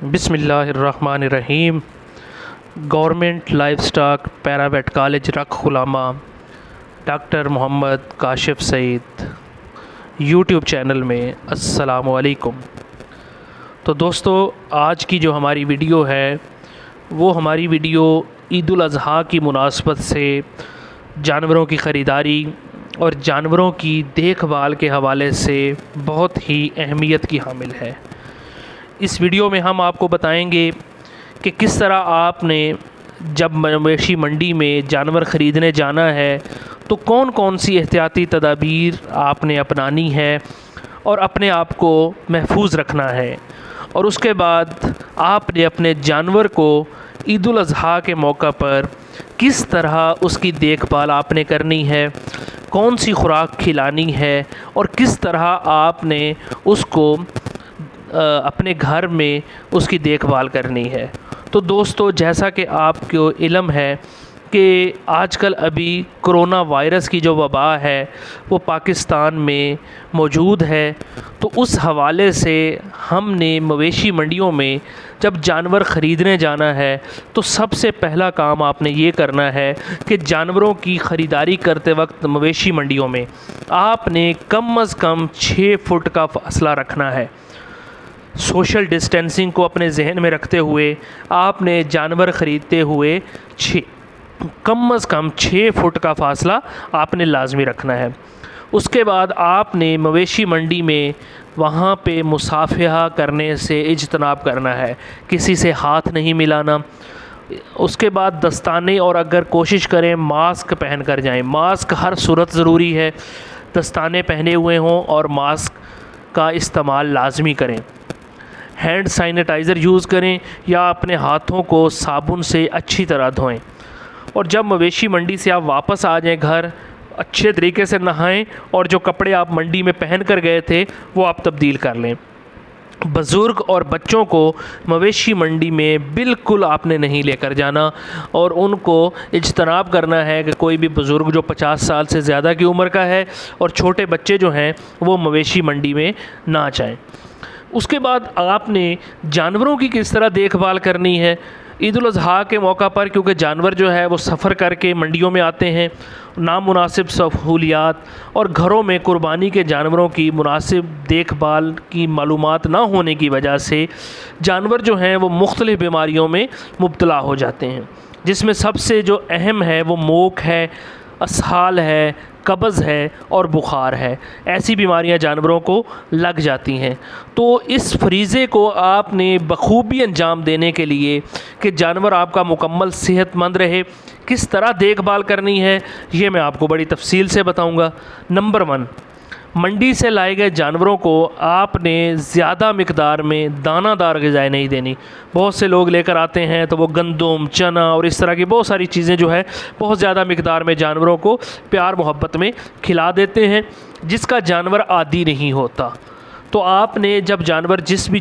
बिस्मिल्लाहिर्रहमानिर्रहीम। Government livestock paravet college रखुलामा, doctor Mohammad Kashif Saeed YouTube channel में अस्सलाम वालेकुम। तो दोस्तों, आज की जो हमारी वीडियो है वो हमारी वीडियो ईद उल अज़हा की मुनासबत से जानवरों की ख़रीदारी और जानवरों की देखभाल के हवाले से बहुत ही अहमियत की हामिल है। इस वीडियो में हम आपको बताएंगे कि किस तरह आपने जब मवेशी मंडी में जानवर ख़रीदने जाना है तो कौन कौन सी एहतियाती तदाबीर आपने अपनानी है और अपने आप को महफूज रखना है, और उसके बाद आपने अपने जानवर को ईद उल अज़हा के मौका पर किस तरह उसकी देखभाल आपने करनी है, कौन सी खुराक खिलानी है और किस तरह आपने उसको अपने घर में उसकी देखभाल करनी है। तो दोस्तों, जैसा कि आपको इल्म है कि आजकल अभी कोरोना वायरस की जो वबा है वो पाकिस्तान में मौजूद है, तो उस हवाले से हमने मवेशी मंडियों में जब जानवर ख़रीदने जाना है तो सबसे पहला काम आपने ये करना है कि जानवरों की ख़रीदारी करते वक्त मवेशी मंडियों में आपने कम अज़ कम 6 फुट का फासला रखना है। सोशल डिस्टेंसिंग को अपने जहन में रखते हुए आपने जानवर ख़रीदते हुए कम अज़ कम 6 फुट का फ़ासला आपने लाजमी रखना है। उसके बाद आपने मवेशी मंडी में वहाँ पे मुसाफिहा करने से इज्तनाब करना है, किसी से हाथ नहीं मिलाना। उसके बाद दस्ताने, और अगर कोशिश करें मास्क पहन कर जाएँ, मास्क हर सूरत ज़रूरी है। दस्ताने पहने हुए हों और मास्क का इस्तेमाल लाजमी करें। हैंड सैनिटाइज़र यूज़ करें या अपने हाथों को साबुन से अच्छी तरह धोएं। और जब मवेशी मंडी से आप वापस आ जाएं घर, अच्छे तरीके से नहाएं और जो कपड़े आप मंडी में पहन कर गए थे वो आप तब्दील कर लें। बुज़ुर्ग और बच्चों को मवेशी मंडी में बिल्कुल आपने नहीं लेकर जाना और उनको इज्तनाब करना है कि कोई भी बुज़ुर्ग जो 50 साल से ज़्यादा की उम्र का है और छोटे बच्चे जो हैं वो मवेशी मंडी में ना जाएं। उसके बाद आपने जानवरों की किस तरह देखभाल करनी है ईद उल अज़हा के मौका पर, क्योंकि जानवर जो है वो सफ़र करके मंडियों में आते हैं, नामुनासिब सहूलियात और घरों में कुर्बानी के जानवरों की मुनासिब देखभाल की मालूमात ना होने की वजह से जानवर जो हैं वो मुख्तलिफ़ बीमारियों में मुब्तला हो जाते हैं, जिसमें सबसे जो अहम है वो मोक है, असहाल है, कब्ज़ है और बुखार है। ऐसी बीमारियां जानवरों को लग जाती हैं। तो इस फरीज़े को आपने बखूबी अंजाम देने के लिए कि जानवर आपका मुकम्मल सेहतमंद रहे, किस तरह देखभाल करनी है ये मैं आपको बड़ी तफसील से बताऊंगा। नंबर 1, मंडी से लाए गए जानवरों को आपने ज़्यादा मिकदार में दानादार ग़िज़ाएँ नहीं देनी। बहुत से लोग लेकर आते हैं तो वो गंदम, चना और इस तरह की बहुत सारी चीज़ें जो है बहुत ज़्यादा मिकदार में जानवरों को प्यार मोहब्बत में खिला देते हैं, जिसका जानवर आदी नहीं होता। तो आपने जब जानवर जिस भी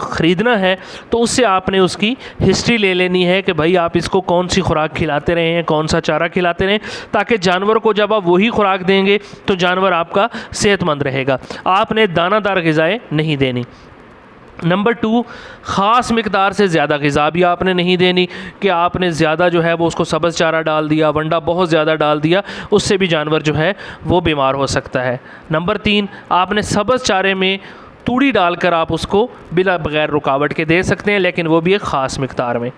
ख़रीदना है तो उससे आपने उसकी हिस्ट्री ले लेनी है कि भाई आप इसको कौन सी खुराक खिलाते रहे हैं, कौन सा चारा खिलाते रहें, ताकि जानवर को जब आप वही खुराक देंगे तो जानवर आपका सेहतमंद रहेगा। आपने दानादार ग़िज़ाएँ नहीं देनी। नंबर 2, ख़ास मिकदार से ज़्यादा ग़िज़ा भी आपने नहीं देनी कि आपने ज़्यादा जो है वो उसको सब्ज़ चारा डाल दिया, वंडा बहुत ज़्यादा डाल दिया, उससे भी जानवर जो है वो बीमार हो सकता है। नंबर 3, आपने सब्ज़ चारे में तूड़ी डालकर आप उसको बिला बग़ैर रुकावट के दे सकते हैं, लेकिन वो भी एक ख़ास मिकदार में।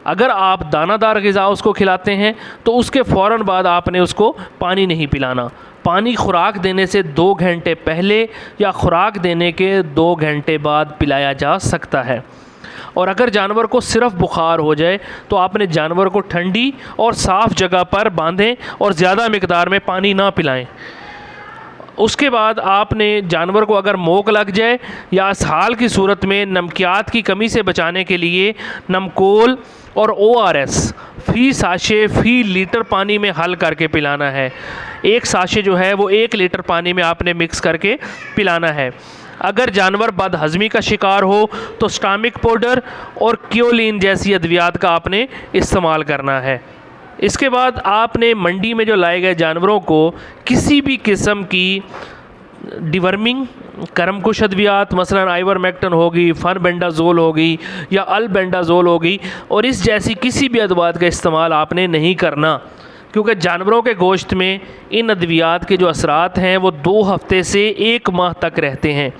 अगर आप दानादार ग़िज़ा उसको खिलाते हैं तो उसके फ़ौरन बाद आपने उसको पानी नहीं पिलाना। पानी खुराक देने से 2 घंटे पहले या खुराक देने के 2 घंटे बाद पिलाया जा सकता है। और अगर जानवर को सिर्फ़ बुखार हो जाए तो आपने जानवर को ठंडी और साफ़ जगह पर बांधें और ज़्यादा मिकदार में पानी ना पिलाएं। उसके बाद आपने जानवर को अगर मोक लग जाए या असहाल की सूरत में नमकियात की कमी से बचाने के लिए नमकोल और ORS फ़ी साशे फ़ी लीटर पानी में हल करके पिलाना है। 1 साशे जो है वो 1 लीटर पानी में आपने मिक्स करके पिलाना है। अगर जानवर बदहज़मी का शिकार हो तो स्टामिक पाउडर और क्योलिन जैसी अद्वियात का आपने इस्तेमाल करना है। इसके बाद आपने मंडी में जो लाए गए जानवरों को किसी भी किस्म की डिवर्मिंग करमकुश अद्वियात मसलन आइवरमेक्टिन होगी, फनबेंडाजोल होगी या अल्बेंडाजोल होगी, और इस जैसी किसी भी अदवात का इस्तेमाल आपने नहीं करना, क्योंकि जानवरों के गोश्त में इन अद्वियात के जो असरात हैं वो 2 हफ्ते से 1 माह तक रहते हैं,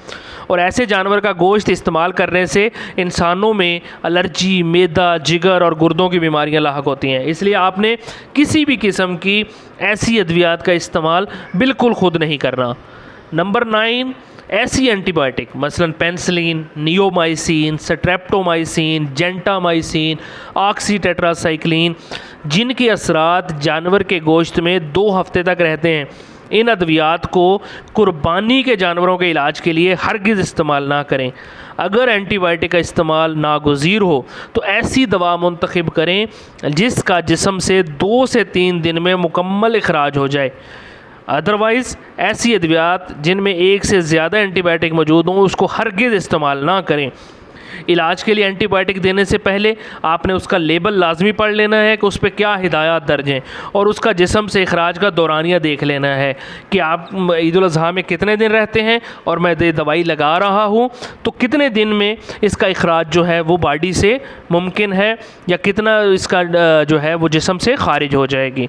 और ऐसे जानवर का गोश्त इस्तेमाल करने से इंसानों में एलर्जी, मैदा, जिगर और गुर्दों की बीमारियां लाहक होती हैं। इसलिए आपने किसी भी किस्म की ऐसी अद्वियात का इस्तेमाल बिल्कुल ख़ुद नहीं करना। नंबर 9, ऐसी एंटीबायोटिक मसलन penicillin, neomycin, streptomycin, gentamicin, oxytetracycline, जिनके असरात जानवर के गोश्त में 2 हफ्ते तक रहते हैं, इन अद्वियात को कुर्बानी के जानवरों के इलाज के लिए हरगिज़ इस्तेमाल ना करें। अगर एंटीबायोटिक का इस्तेमाल नागुज़ीर हो तो ऐसी दवा मुंतखब करें जिसका जिस्म से 2 से 3 दिन में मुकम्मल इखराज हो जाए। अदरवाइज़ ऐसी अद्वियात जिनमें 1 से ज़्यादा एंटीबायोटिक मौजूद हों उसको हरगिज़ इस्तेमाल ना करें। इलाज के लिए एंटीबायोटिक देने से पहले आपने उसका लेबल लाजमी पढ़ लेना है कि उस पर क्या हिदायत दर्ज हैं, और उसका जिस्म से इखराज का दौरानिया देख लेना है कि आप ईद उल अज़हा में कितने दिन रहते हैं और मैं दवाई लगा रहा हूँ तो कितने दिन में इसका इखराज जो है वो बॉडी से मुमकिन है या कितना इसका जो है वो जिस्म से खारिज हो जाएगी।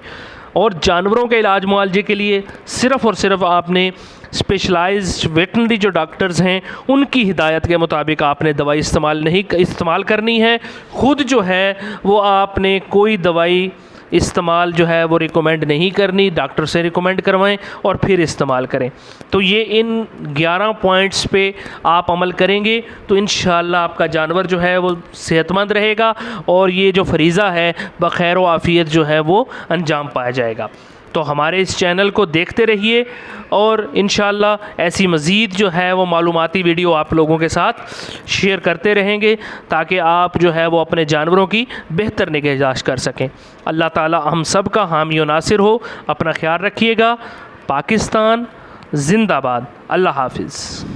और जानवरों के इलाज मुआलजे के लिए सिर्फ़ और सिर्फ आपने स्पेशलाइज्ड वेटनरी जो डॉक्टर्स हैं उनकी हिदायत के मुताबिक आपने दवाई इस्तेमाल करनी है। ख़ुद जो है वो आपने कोई दवाई इस्तेमाल जो है वो रिकमेंड नहीं करनी, डॉक्टर से रिकमेंड करवाएं और फिर इस्तेमाल करें। तो ये इन 11 पॉइंट्स पे आप अमल करेंगे तो इंशाअल्लाह आपका जानवर जो है वो सेहतमंद रहेगा और ये जो फरीज़ा है बखैर व आफ़ियत जो है वो अंजाम पाया जाएगा। तो हमारे इस चैनल को देखते रहिए और इंशाअल्लाह ऐसी मज़ीद जो है वो मालूमाती वीडियो आप लोगों के साथ शेयर करते रहेंगे ताकि आप जो है वो अपने जानवरों की बेहतर निगहदाश्त कर सकें। अल्लाह ताला हम सब का हामी व नासिर हो। अपना ख्याल रखिएगा। पाकिस्तान ज़िंदाबाद। अल्लाह हाफ़िज़।